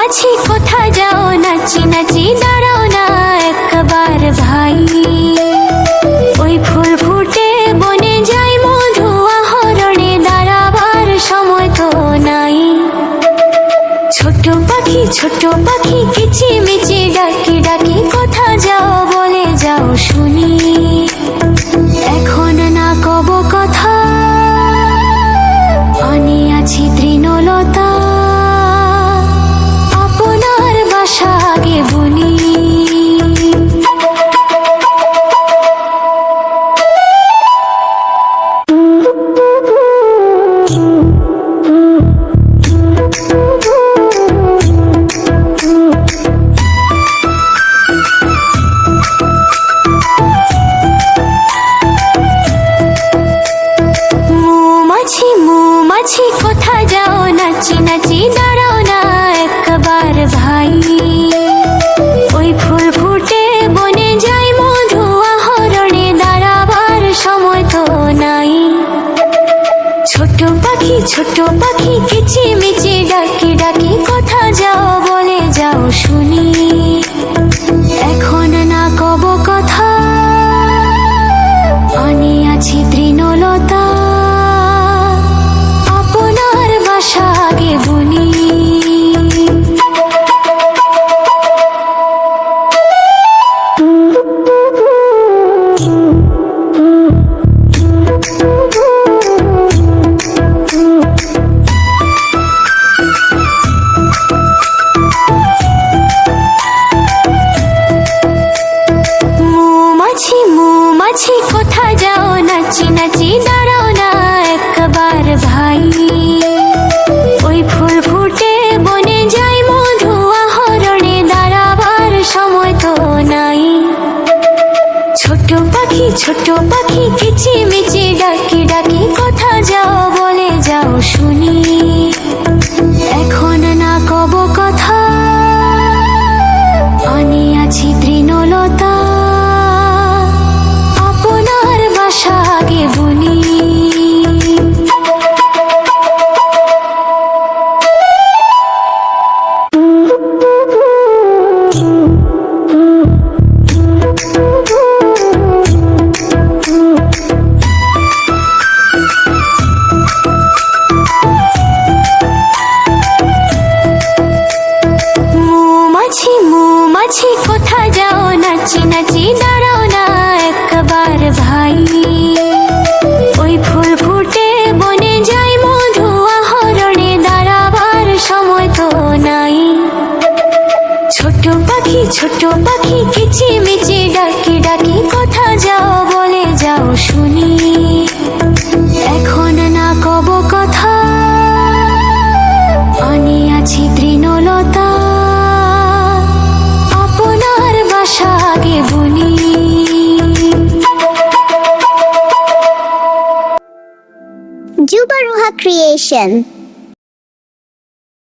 মৌমাছি কোথা যাও নাচি নাচি দাঁড়াও না একবার ভাই ওই ফুল ফুটে বনে যাই মধু আহরণে দাঁড়াবার সময় তো নাই ছোট পাখি কিচিমিচি ডাকি ডাকি কোথা যাও বলে যাও শুনি এখন না কব কথা আমি আছি তৃণলতা আপনার বাসা আগে বলি কোথা যাও নাচি নাচি দাঁড়াও না একবার ভাই ওই ফুল ফুটে বনে যাই মধু আহরণে দাঁড়াবার সময় তো নাই ছোট পাখি কিচিমিচি ডাকি ডাকি কোথা যাও বলে যাও শুনি এখন না কব কথা আমি আছি তৃণলতা আগে বলি মৌমাছি কোথা যাও নাচি নাচি দাঁড়াও না একবার ভাই ওই ফুল ফুটে বনে যাই মধু আহরণে দাঁড়াবার সময় তো নাই ছোট পাখি কিচিমিচি ডাকি ডাকি কোথা যাও বলে যাও শুনি এখন না কব কথা আমি আছি তৃণলতা আপনার বাসা আগে বলি মৌমাছি কোথা যাও নাচি নাচি দাঁড়াও না একবার ভাই ওই ফুল ফুটে বনে যাই মধু আহরণে দাঁড়াবার সময় তো নাই ছোট পাখি কিচিমিচি ডাকি ডাকি কোথা যাও বলে যাও শুনি এখন না কব কথা আমি আছি তৃণলতা আপনার বাসা আগে বলি Juba Ruha Creation